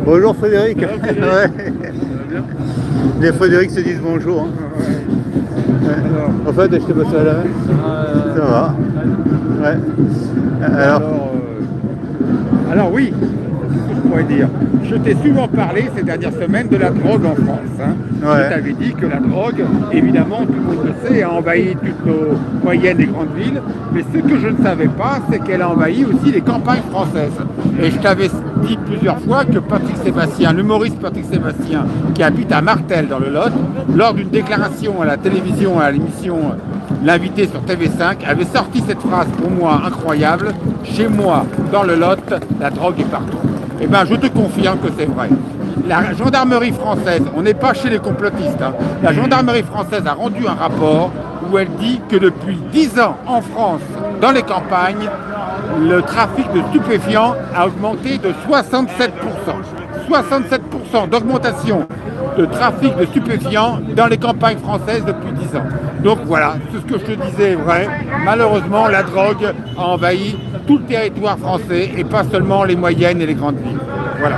Bonjour Frédéric. Ça va, Frédéric? Ouais. Ça va bien? Les Frédéric se disent bonjour. Hein. Alors, En fait, je te passe à la main. Ça va. Ouais. Alors, alors oui, qu'est-ce que je pourrais dire? Je t'ai souvent parlé ces dernières semaines de la drogue en France. Hein. Ouais. Je t'avais dit que la drogue, évidemment, tout le monde le sait, a envahi toutes nos moyennes et grandes villes. Mais ce que je ne savais pas, c'est qu'elle a envahi aussi les campagnes françaises. Et je t'avais dit plusieurs fois que Patrick Sébastien, l'humoriste Patrick Sébastien, qui habite à Martel dans le Lot, lors d'une déclaration à la télévision, à l'émission L'invité sur TV5, avait sorti cette phrase pour moi incroyable: chez moi, dans le Lot, la drogue est partout. Eh bien, je te confirme que c'est vrai. La gendarmerie française, on n'est pas chez les complotistes, hein. La gendarmerie française a rendu un rapport où elle dit que depuis 10 ans en France, dans les campagnes, le trafic de stupéfiants a augmenté de 67%. 67% d'augmentation de trafic de stupéfiants dans les campagnes françaises depuis 10 ans. Donc voilà, tout ce que je te disais est vrai. Malheureusement, la drogue a envahi tout le territoire français et pas seulement les moyennes et les grandes villes. Voilà.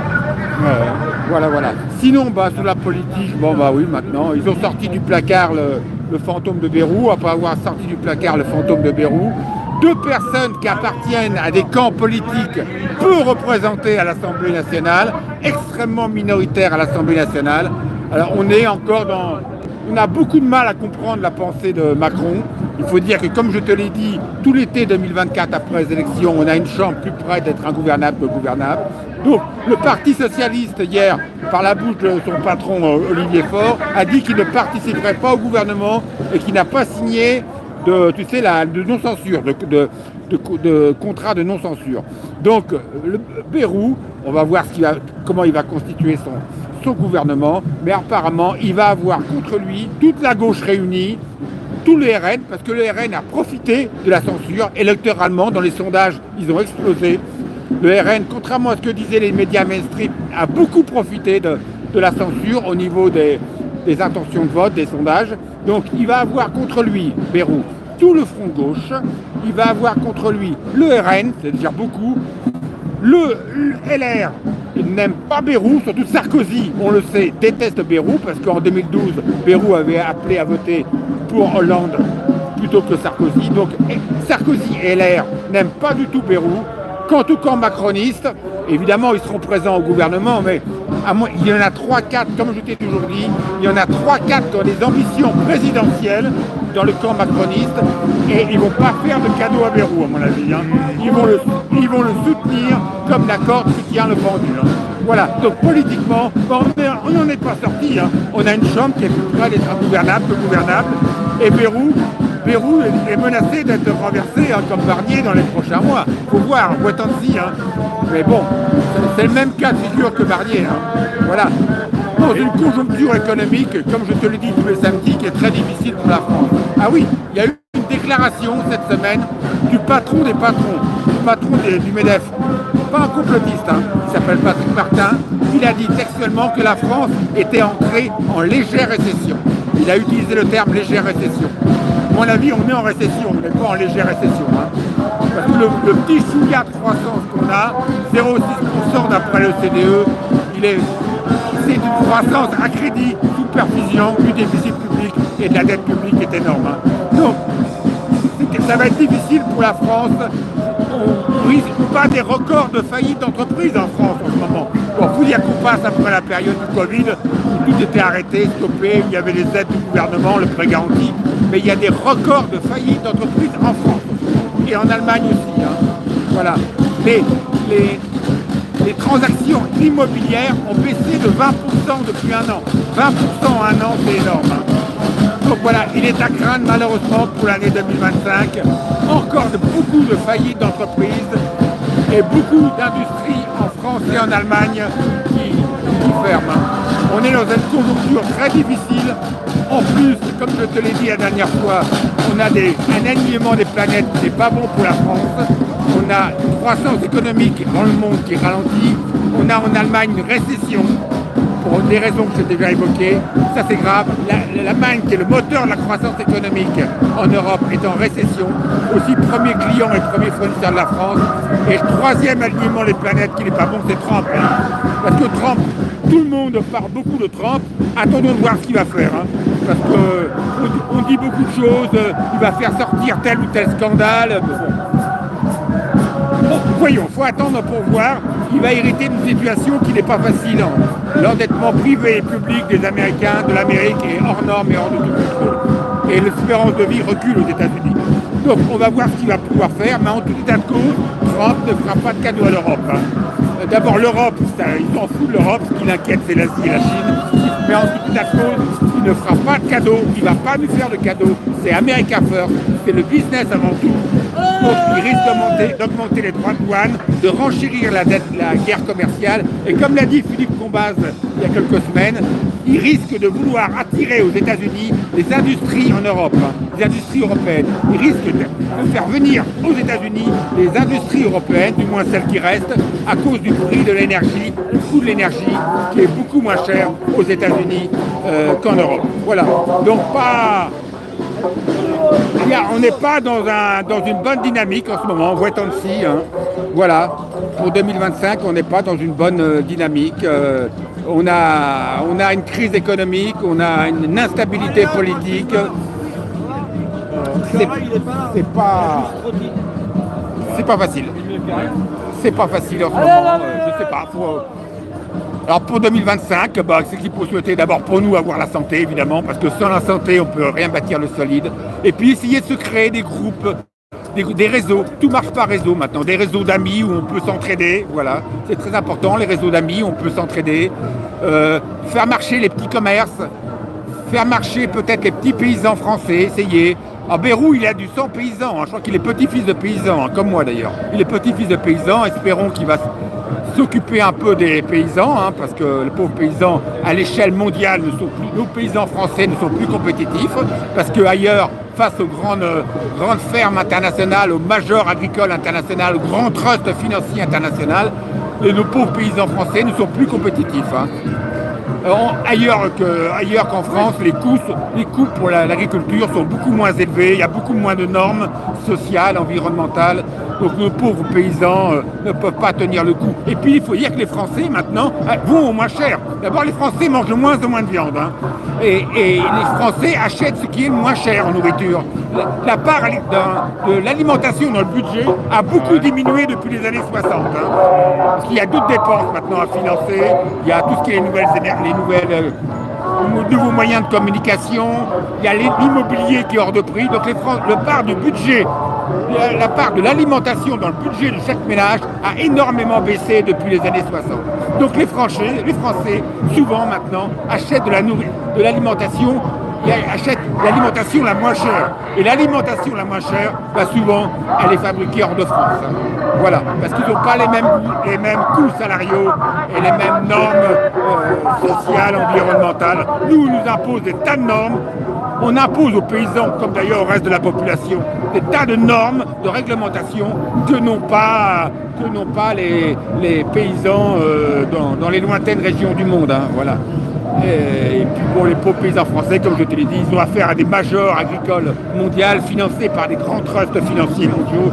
Voilà. Sinon, sous la politique, oui, maintenant, ils ont sorti du placard le fantôme de Bayrou. Après avoir sorti du placard le fantôme de Bayrou, deux personnes qui appartiennent à des camps politiques peu représentés à l'Assemblée nationale, extrêmement minoritaires à l'Assemblée nationale. Alors on a beaucoup de mal à comprendre la pensée de Macron. Il faut dire que, comme je te l'ai dit, tout l'été 2024 après les élections, on a une chambre plus près d'être ingouvernable que gouvernable. Donc le Parti Socialiste, hier, par la bouche de son patron Olivier Faure, a dit qu'il ne participerait pas au gouvernement et qu'il n'a pas signé de non-censure, de contrat de non-censure. Donc, le Bayrou, on va voir comment il va constituer son gouvernement, mais apparemment, il va avoir contre lui toute la gauche réunie, tout le RN, parce que le RN a profité de la censure électoralement. Dans les sondages, ils ont explosé. Le RN, contrairement à ce que disaient les médias mainstream, a beaucoup profité de la censure au niveau des intentions de vote, des sondages. Donc il va avoir contre lui, Bayrou, tout le front gauche. Il va avoir contre lui le RN, c'est déjà beaucoup. Le LR n'aime pas Bayrou, surtout Sarkozy, on le sait, déteste Bayrou, parce qu'en 2012, Bayrou avait appelé à voter pour Hollande plutôt que Sarkozy. Donc Sarkozy et LR n'aiment pas du tout Bayrou. Quant au camp macroniste, évidemment, ils seront présents au gouvernement, mais il y en a 3-4, comme je t'ai toujours dit, il y en a 3-4 qui ont des ambitions présidentielles dans le camp macroniste, et ils ne vont pas faire de cadeau à Bayrou, à mon avis. Hein. Ils vont le soutenir comme la corde soutient le pendule. Hein. Voilà, donc politiquement, on n'en est pas sorti. Hein. On a une chambre qui est plus près d'être ingouvernable que gouvernable, et Bayrou est menacé d'être renversé comme Barnier dans les prochains mois. Faut voir, wait and see. Hein. Mais bon, c'est le même cas de figure que Barnier. Hein. Voilà. Dans une conjoncture économique, comme je te le dis tous les samedis, qui est très difficile pour la France. Ah oui, il y a eu une déclaration cette semaine du patron des patrons, du patron du MEDEF. Pas un complotiste, hein. Il s'appelle Patrick Martin. Il a dit textuellement que la France était entrée en légère récession. Il a utilisé le terme légère récession. À mon avis, on est en récession, on n'est pas en légère récession. Hein. Parce que le petit chouïa de croissance qu'on a, 0,6% d'après le CDE, c'est une croissance à crédit sous perfusion du déficit public et de la dette publique est énorme. Hein. Donc, ça va être difficile pour la France. On risque pas des records de faillite d'entreprises en France en ce moment. Bon, faut dire qu'on passe après la période du Covid, où tout était arrêté, stoppé, où il y avait les aides du gouvernement, le prêt garanti, mais il y a des records de faillite d'entreprises en France et en Allemagne aussi. Hein. Voilà. Les transactions immobilières ont baissé de 20% depuis un an. 20% en un an, c'est énorme. Hein. Donc voilà, il est à craindre malheureusement pour l'année 2025. Encore beaucoup de faillites d'entreprises et beaucoup d'industries en France et en Allemagne qui ferment. On est dans une conjoncture très difficile. En plus, comme je te l'ai dit la dernière fois, on a un alignement des planètes qui n'est pas bon pour la France. On a une croissance économique dans le monde qui ralentit. On a en Allemagne une récession. pour des raisons que j'ai déjà évoquées. Ça c'est grave. L'Allemagne, qui est le moteur de la croissance économique en Europe, est en récession. Aussi premier client et premier fournisseur de la France. Et le troisième alignement des planètes qui n'est pas bon, c'est Trump. Hein. Parce que Trump, tout le monde parle beaucoup de Trump. Attendons de voir ce qu'il va faire. Hein. Parce qu'on dit beaucoup de choses. Il va faire sortir tel ou tel scandale. Bon, voyons, il faut attendre pour voir. Il va hériter d'une situation qui n'est pas facile. L'endettement privé et public des Américains, de l'Amérique est hors norme et hors de tout contrôle. Et l'espérance de vie recule aux États-Unis. Donc on va voir ce qu'il va pouvoir faire, mais en tout état de cause, Trump ne fera pas de cadeau à l'Europe. Hein. D'abord l'Europe, ils s'en foutent de l'Europe, ce qui l'inquiète c'est l'Asie et la Chine. Mais en tout état de cause, il ne fera pas de cadeau, il ne va pas nous faire de cadeau. C'est America First, c'est le business avant tout. Donc il risque d'augmenter les droits de douane, de renchérir la guerre commerciale. Et comme l'a dit Philippe Combaz il y a quelques semaines, il risque de vouloir attirer aux États-Unis des industries en Europe, des industries européennes. Il risque de faire venir aux États-Unis des industries européennes, du moins celles qui restent, à cause du prix de l'énergie, le coût de l'énergie qui est beaucoup moins cher aux États-Unis qu'en Europe. Voilà. Donc on n'est pas dans une bonne dynamique en ce moment, on voit tant de si. Hein. Voilà, pour 2025, on n'est pas dans une bonne dynamique. On a une crise économique, on a une instabilité politique. C'est pas facile. C'est pas facile en ce moment, je sais pas. Alors pour 2025, c'est qu'il faut souhaiter d'abord pour nous avoir la santé, évidemment, parce que sans la santé, on ne peut rien bâtir le solide. Et puis essayer de se créer des groupes, des réseaux. Tout marche par réseau maintenant, des réseaux d'amis où on peut s'entraider. Voilà, c'est très important, les réseaux d'amis, on peut s'entraider. Faire marcher les petits commerces, faire marcher peut-être les petits paysans français, essayer. Alors Bérou, il a du sang paysan, hein. Je crois qu'il est petit-fils de paysan, hein, comme moi d'ailleurs. Il est petit-fils de paysan, espérons qu'il va s'occuper un peu des paysans, hein, parce que les pauvres paysans, à l'échelle mondiale, nos paysans français ne sont plus compétitifs, parce qu'ailleurs, face aux grandes fermes internationales, aux majors agricoles internationales, aux grands trusts financiers internationaux, nos pauvres paysans français ne sont plus compétitifs. Hein. Ailleurs qu'en France, les coûts pour l'agriculture sont beaucoup moins élevés, il y a beaucoup moins de normes sociales, environnementales, donc nos pauvres paysans ne peuvent pas tenir le coup. Et puis il faut dire que les Français maintenant vont au moins cher. D'abord les Français mangent de moins en moins de viande, hein. Et les Français achètent ce qui est le moins cher en nourriture. La part de l'alimentation dans le budget a beaucoup diminué depuis les années 60. Hein. Parce qu'il y a d'autres dépenses maintenant à financer, il y a tout ce qui est les nouveaux moyens de communication, il y a l'immobilier qui est hors de prix, donc la part du budget, la part de l'alimentation dans le budget de chaque ménage a énormément baissé depuis les années 60. Donc les Français souvent maintenant achètent de l'alimentation, achètent l'alimentation la moins chère. Et l'alimentation la moins chère, souvent, elle est fabriquée hors de France. Hein. Voilà, parce qu'ils n'ont pas les mêmes coûts salariaux et les mêmes normes sociales, environnementales. Nous, on nous impose des tas de normes. On impose aux paysans, comme d'ailleurs au reste de la population, des tas de normes, de réglementations que n'ont pas les paysans dans les lointaines régions du monde. Hein. Voilà. Et puis bon, les pauvres paysans français, comme je te l'ai dit, ils ont affaire à des majors agricoles mondiales financés par des grands trusts financiers mondiaux.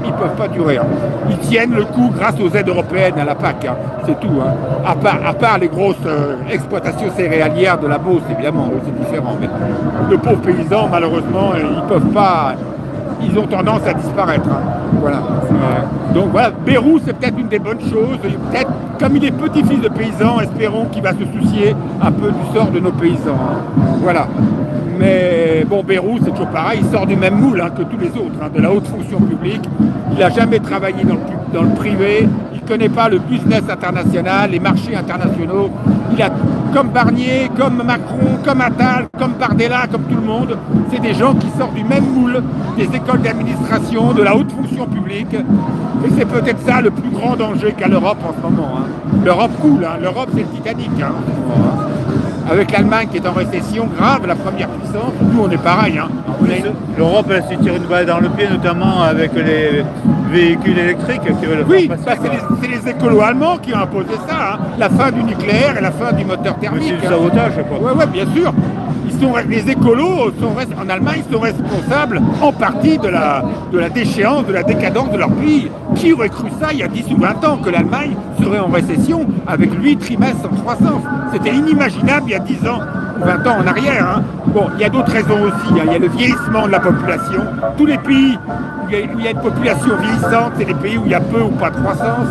Ils peuvent pas durer. Hein. Ils tiennent le coup grâce aux aides européennes à la PAC. Hein. C'est tout. Hein. À part les grosses exploitations céréalières de la Beauce, évidemment, c'est différent. Mais de pauvres paysans, malheureusement, ils peuvent pas. Ils ont tendance à disparaître. Hein. Voilà. Donc voilà, Bérou, c'est peut-être une des bonnes choses. Peut-être, comme il est petit-fils de paysan, espérons qu'il va se soucier un peu du sort de nos paysans. Hein. Voilà. Mais bon, Bérou, c'est toujours pareil, il sort du même moule que tous les autres, de la haute fonction publique. Il n'a jamais travaillé dans le privé, il ne connaît pas le business international, les marchés internationaux. Il a, comme Barnier, comme Macron, comme Attal, comme Bardella, comme tout le monde, c'est des gens qui sortent du même moule, des écoles d'administration, de la haute fonction publique. Et c'est peut-être ça le plus grand danger qu'a l'Europe en ce moment. Hein. L'Europe coule, l'Europe c'est le Titanic. Hein. Avec l'Allemagne qui est en récession grave, la première puissance, nous on est pareil. Hein. L'Europe elle se tire une balle dans le pied, notamment avec véhicules électriques qui veulent le Oui, faire passer. c'est les écolos allemands qui ont imposé ça, hein. La fin du nucléaire et la fin du moteur Mais thermique. c'est du sabotage, quoi. Oui, bien sûr. Les écolos en Allemagne sont responsables en partie de la déchéance, de la décadence de leur pays. Qui aurait cru ça il y a 10 ou 20 ans, que l'Allemagne serait en récession avec 8 trimestres en croissance? C'était inimaginable il y a 10 ans ou 20 ans en arrière, hein. Bon, il y a d'autres raisons aussi, hein. Il y a le vieillissement de la population. Tous les pays où il y a une population vieillissante, c'est les pays où il y a peu ou pas de croissance.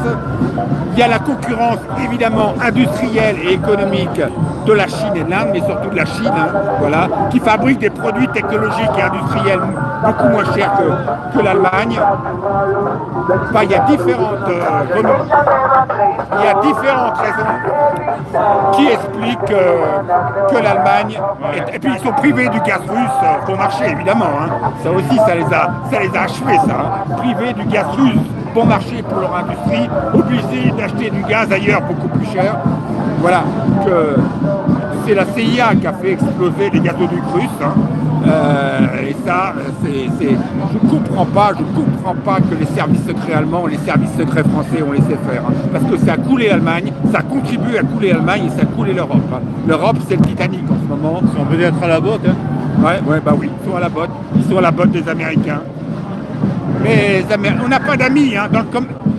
Il y a la concurrence évidemment industrielle et économique de la Chine et de l'Inde, mais surtout de la Chine, hein, voilà, qui fabrique des produits technologiques et industriels beaucoup moins chers que l'Allemagne. Enfin, il y a différentes raisons qui expliquent que l'Allemagne, et puis ils sont privés du gaz russe bon marché évidemment, hein. Ça aussi ça les a achevés, ça, hein. Privés du gaz russe bon marché pour leur industrie, obligés d'acheter du gaz ailleurs beaucoup plus cher. Voilà, que c'est la CIA qui a fait exploser les gazoducs russes, hein. Et ça, je comprends pas que les services secrets allemands, les services secrets français ont laissé faire, hein, parce que ça a coulé l'Allemagne, ça contribue à couler l'Allemagne et ça a coulé l'Europe, hein. L'Europe, c'est le Titanic en ce moment. Ils sont peut-être à la botte, hein. Ouais, bah oui, ils sont à la botte. Ils sont à la botte des Américains. Mais on n'a pas d'amis, hein,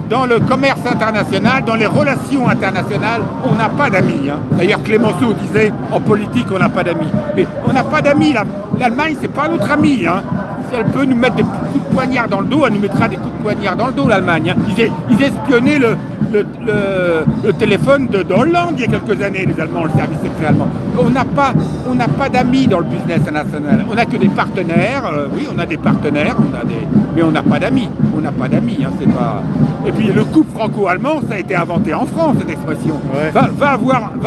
dans le commerce international, dans les relations internationales, on n'a pas d'amis, hein. D'ailleurs, Clémenceau disait, en politique, on n'a pas d'amis. Mais on n'a pas d'amis, l'Allemagne, c'est pas notre ami, hein. Si elle peut nous mettre des coups de poignard dans le dos, elle nous mettra des coups de poignard dans le dos, l'Allemagne, hein. Ils espionnaient le téléphone de Hollande il y a quelques années, les Allemands, le service secret allemand. On n'a pas d'amis dans le business international. On n'a que des partenaires. Oui, on a des partenaires, mais on n'a pas d'amis. On n'a pas d'amis, hein, c'est pas. Et puis le couple franco-allemand, ça a été inventé en France, cette expression. Ouais. Va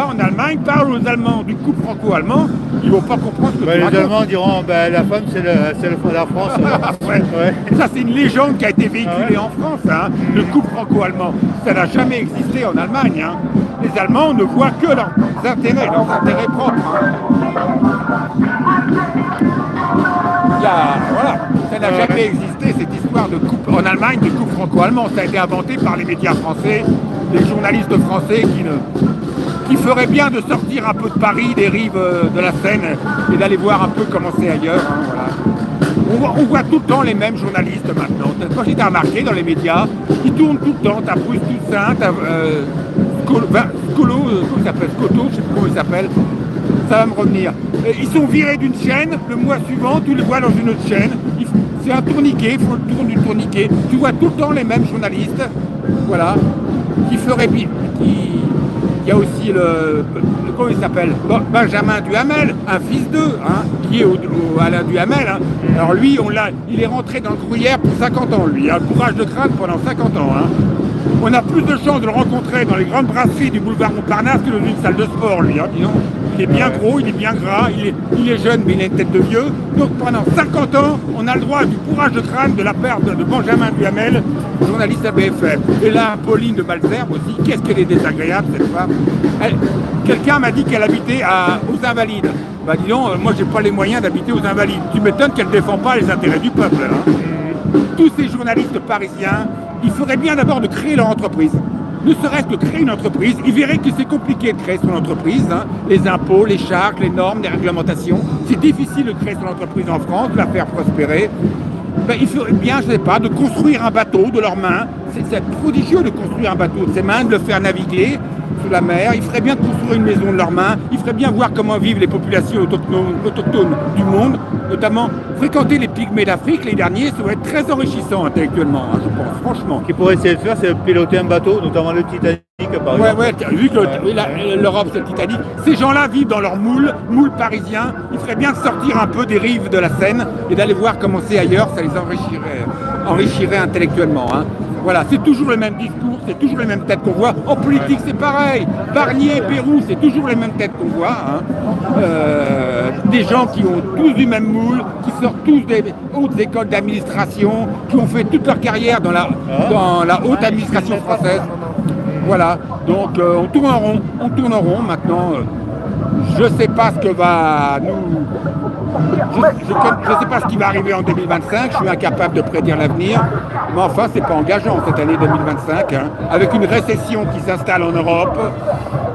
en Allemagne, parle aux Allemands du couple franco-allemand, ils vont pas comprendre ce que tu Les racontes. Allemands diront la femme c'est la France. Ouais. Ouais. Ça, c'est une légende qui a été véhiculée en France, hein. Le couple franco-allemand, ça n'a jamais existé en Allemagne, hein. Les Allemands ne voient que leurs intérêts propres, hein. Voilà, ça n'a jamais existé, cette histoire de couple en Allemagne, du couple franco-allemand. Ça a été inventé par les médias français, les journalistes français qui feraient bien de sortir un peu de Paris, des rives de la Seine, et d'aller voir un peu comment c'est ailleurs, hein, voilà. On voit tout le temps les mêmes journalistes maintenant. Quand j'étais remarqué dans les médias, ils tournent tout le temps. T'as Bruce Toussaint, t'as Scolo, comment il s'appelle, Scotto, je sais plus comment il s'appelle. Ça va me revenir. Ils sont virés d'une chaîne, le mois suivant, tu les vois dans une autre chaîne. C'est un tourniquet, il faut le tour du tourniquet. Tu vois tout le temps les mêmes journalistes, voilà, qui feraient bien. Il y a aussi comment il s'appelle, Benjamin Duhamel, un fils d'eux, hein, qui est Alain Duhamel, hein. Alors lui, il est rentré dans le gruyère pour 50 ans, lui, hein, bourrage de crâne pendant 50 ans, hein. On a plus de chances de le rencontrer dans les grandes brasseries du boulevard Montparnasse que dans une salle de sport, lui, hein, disons. Il est bien gros, il est bien gras, il est jeune, mais il a une tête de vieux. Donc pendant 50 ans, on a le droit du bourrage de crâne de la part de Benjamin Duhamel, journaliste à BFM. Et là, Pauline de Malesherbes aussi, qu'est-ce qu'elle est désagréable, cette femme. Quelqu'un m'a dit qu'elle habitait aux Invalides. Bah dis donc, moi j'ai pas les moyens d'habiter aux Invalides. Tu m'étonnes qu'elle défend pas les intérêts du peuple, hein. Tous ces journalistes parisiens, il faudrait bien d'abord de créer leur entreprise. Ne serait-ce que créer une entreprise, ils verraient que c'est compliqué de créer son entreprise, hein. Les impôts, les charges, les normes, les réglementations. C'est difficile de créer son entreprise en France, de la faire prospérer. Ben, il faudrait bien, je ne sais pas, de construire un bateau de leurs mains. C'est prodigieux de construire un bateau de ses mains, de le faire naviguer sous la mer. Il ferait bien de construire une maison de leurs mains. Il ferait bien voir comment vivent les populations autochtones du monde, notamment fréquenter les pygmées d'Afrique. Les derniers, ça va être très enrichissant intellectuellement, hein, je pense, franchement. Ce qu'ils pourraient essayer de faire, c'est piloter un bateau, notamment le Titanic, par exemple. Ouais, vu que l'Europe, c'est le Titanic. Ces gens-là vivent dans leur moule parisien. Il ferait bien de sortir un peu des rives de la Seine et d'aller voir comment c'est ailleurs. Ça les enrichirait intellectuellement, hein. Voilà, c'est toujours le même discours, c'est toujours les mêmes têtes qu'on voit. En politique, c'est pareil. Barnier, Pérou, c'est toujours les mêmes têtes qu'on voit, hein. Des gens qui ont tous du même moule, qui sortent tous des hautes écoles d'administration, qui ont fait toute leur carrière dans la haute administration française. Voilà, donc on tourne en rond maintenant. Je ne sais pas ce que va Je ne sais pas ce qui va arriver en 2025, je suis incapable de prédire l'avenir, mais enfin, c'est pas engageant cette année 2025, hein, avec une récession qui s'installe en Europe.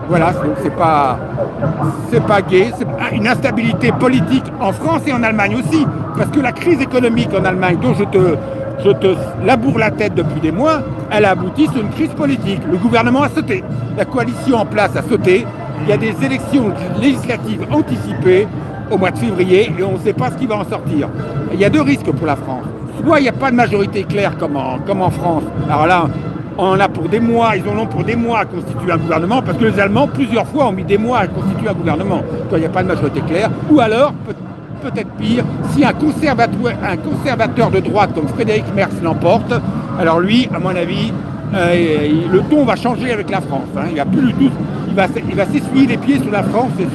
Voilà, donc c'est pas gai, c'est une instabilité politique en France et en Allemagne aussi, parce que la crise économique en Allemagne, dont je te laboure la tête depuis des mois, elle a abouti sur une crise politique. Le gouvernement a sauté, la coalition en place a sauté, il y a des élections législatives anticipées au mois de février et on ne sait pas ce qui va en sortir. Il y a deux risques pour la France. Soit il n'y a pas de majorité claire comme en France. Alors là, on en a pour des mois, ils en ont pour des mois à constituer un gouvernement, parce que les Allemands, plusieurs fois, ont mis des mois à constituer un gouvernement quand il n'y a pas de majorité claire. Ou alors, peut-être pire, si un conservateur de droite comme Frédéric Merz l'emporte, alors lui, à mon avis, le ton va changer avec la France. Hein. Il va plus du tout, il va s'essuyer les pieds sur la France. Et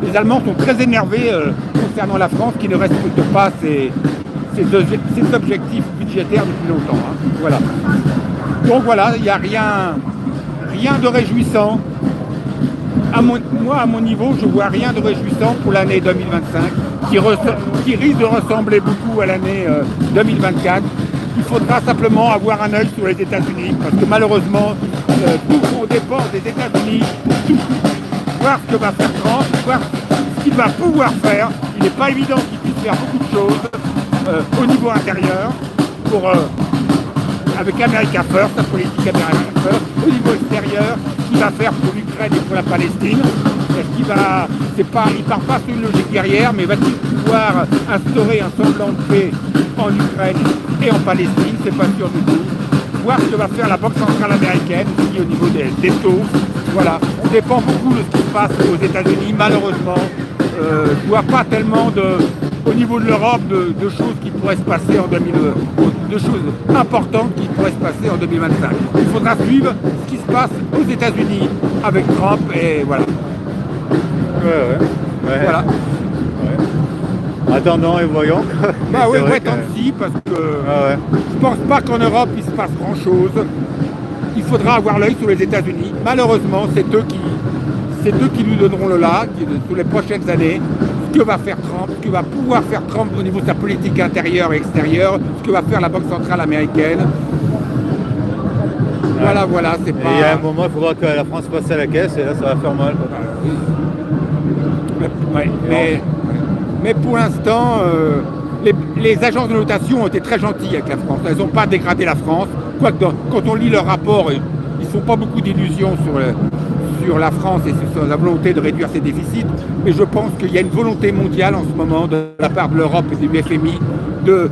les Allemands sont très énervés concernant la France, qui ne respecte pas ses objectifs budgétaires depuis longtemps. Hein. Voilà. Donc voilà, il n'y a rien de réjouissant. Moi, à mon niveau, je ne vois rien de réjouissant pour l'année 2025, qui risque de ressembler beaucoup à l'année 2024. Il faudra simplement avoir un œil sur les États-Unis, parce que malheureusement, tout dépend des États-Unis pour tout. Voir ce que va faire Trump, voir ce qu'il va pouvoir faire. Il n'est pas évident qu'il puisse faire beaucoup de choses au niveau intérieur, avec America First, la politique America First, au niveau extérieur, ce qu'il va faire pour l'Ukraine et pour la Palestine. Est-ce qu'il il part pas sur une logique guerrière, mais va-t-il pouvoir instaurer un semblant de paix en Ukraine et en Palestine? C'est pas sûr du tout. Voir ce que va faire la Banque centrale américaine aussi au niveau des taux. Voilà, on dépend beaucoup de ce qui se passe aux États-Unis. Malheureusement, je vois pas tellement au niveau de l'Europe de choses qui pourraient se passer de choses importantes qui pourraient se passer en 2025. Il faudra suivre ce qui se passe aux États-Unis avec Trump et voilà. Ouais. Voilà. Ouais. Attendons et voyons. Bah oui, attends-y, parce que je pense pas qu'en Europe il se passe grand-chose. Il faudra avoir l'œil sur les États-Unis. Malheureusement, c'est eux qui nous donneront le là, sur les prochaines années. Ce que va faire Trump, ce que va pouvoir faire Trump au niveau de sa politique intérieure et extérieure, ce que va faire la Banque centrale américaine. Voilà, c'est pas... Et il y a un moment, il faudra que la France passe à la caisse, et là, ça va faire mal. Mais pour l'instant, les agences de notation ont été très gentilles avec la France. Elles n'ont pas dégradé la France. Quoique, quand on lit leur rapport, ils ne font pas beaucoup d'illusions sur la France et sur la volonté de réduire ses déficits, mais je pense qu'il y a une volonté mondiale en ce moment de la part de l'Europe et du FMI de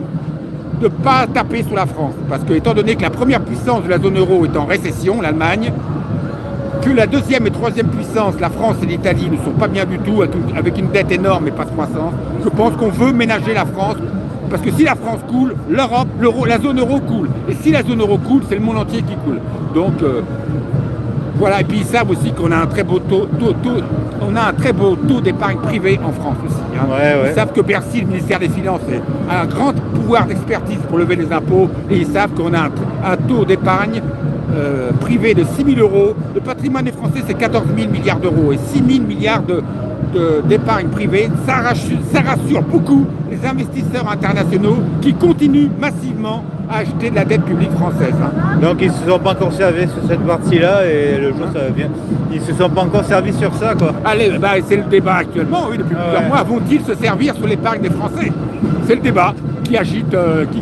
ne pas taper sur la France. Parce que étant donné que la première puissance de la zone euro est en récession, l'Allemagne, que la deuxième et troisième puissance, la France et l'Italie, ne sont pas bien du tout, avec une dette énorme et pas de croissance, je pense qu'on veut ménager la France. Parce que si la France coule, l'Europe, la zone euro coule. Et si la zone euro coule, c'est le monde entier qui coule. Donc... voilà, et puis ils savent aussi qu'on a un très beau taux d'épargne privée en France aussi. Hein. Ils savent que Bercy, le ministère des Finances, a un grand pouvoir d'expertise pour lever les impôts, et ils savent qu'on a un taux d'épargne privé de 6 000 euros. Le patrimoine des Français, c'est 14 000 milliards d'euros, et 6 000 milliards d'épargne privée, ça rassure beaucoup les investisseurs internationaux qui continuent massivement à acheter de la dette publique française. Hein. Donc ils ne se sont pas encore servis sur cette partie-là, et le jour ça va bien. Ils ne se sont pas encore servis sur ça, quoi. Allez, c'est le débat actuellement, oui, depuis plusieurs mois. Vont-ils se servir sur l'épargne des Français? C'est le débat qui agite, qui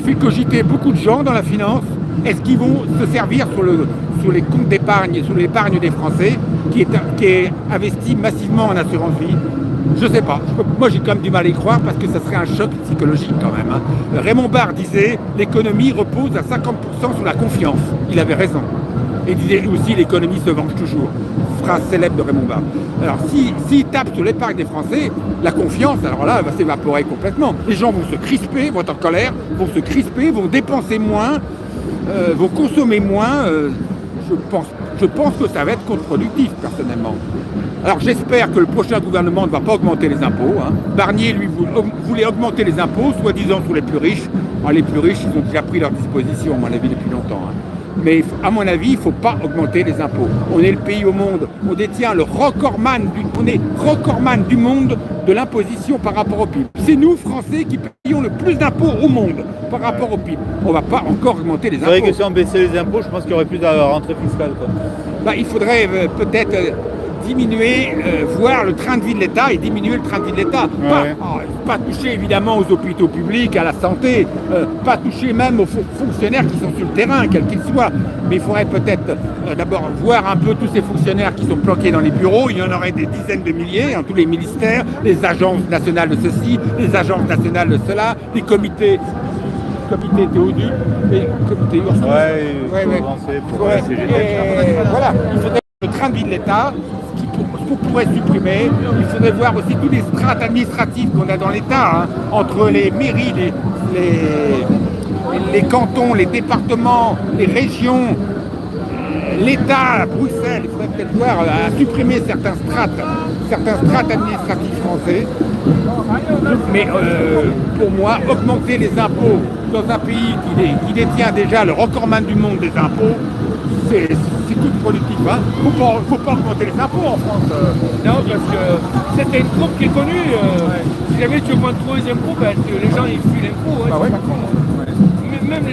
fait cogiter beaucoup de gens dans la finance. Est-ce qu'ils vont se servir sur les comptes d'épargne, sur l'épargne des Français, qui est investie massivement en assurance vie? Je sais pas. Moi, j'ai quand même du mal à y croire, parce que ça serait un choc psychologique quand même. Hein. Raymond Barre disait « L'économie repose à 50% sur la confiance ». Il avait raison. Et il disait aussi « L'économie se venge toujours ». Phrase célèbre de Raymond Barre. Alors, s'il tape sur l'épargne des Français, la confiance, alors là, elle va s'évaporer complètement. Les gens vont se crisper, vont être en colère, vont se crisper, vont dépenser moins, vont consommer moins. Je pense que ça va être contre-productif, personnellement. Alors j'espère que le prochain gouvernement ne va pas augmenter les impôts. Hein. Barnier, lui, voulait augmenter les impôts, soi-disant sur les plus riches. Alors, les plus riches, ils ont déjà pris leur disposition, à mon avis, depuis longtemps. Hein. Mais à mon avis, il ne faut pas augmenter les impôts. On est le pays au monde, on détient le recordman du monde de l'imposition par rapport au PIB. C'est nous, Français, qui payons le plus d'impôts au monde par rapport au PIB. On ne va pas encore augmenter les impôts. C'est vrai que si on baissait les impôts, je pense qu'il y aurait plus de rentrée fiscale, quoi. Bah, il faudrait peut-être diminuer, voir le train de vie de l'État et diminuer le train de vie de l'État. Pas toucher évidemment aux hôpitaux publics, à la santé, pas toucher même aux fonctionnaires qui sont sur le terrain, quels qu'ils soient. Mais il faudrait peut-être d'abord voir un peu tous ces fonctionnaires qui sont planqués dans les bureaux. Il y en aurait des dizaines de milliers, tous les ministères, les agences nationales de ceci, les agences nationales de cela, les comités Théodule, les comités Ursus. Voilà, il faudrait le train de vie de l'État, ce qu'on pourrait supprimer. Il faudrait voir aussi tous les strates administratives qu'on a dans l'État, entre les mairies, les cantons, les départements, les régions, l'État, Bruxelles. Il faudrait peut-être voir à supprimer certains strates administratifs français. Mais pour moi, augmenter les impôts dans un pays qui détient déjà le recordman du monde des impôts, c'est contre-productif. Faut pas augmenter les impôts en France. Non, parce que c'était une courbe qui est connue. Si jamais tu augmentes trop les impôts, les gens ils fuient l'impôt. Bah ouais. Même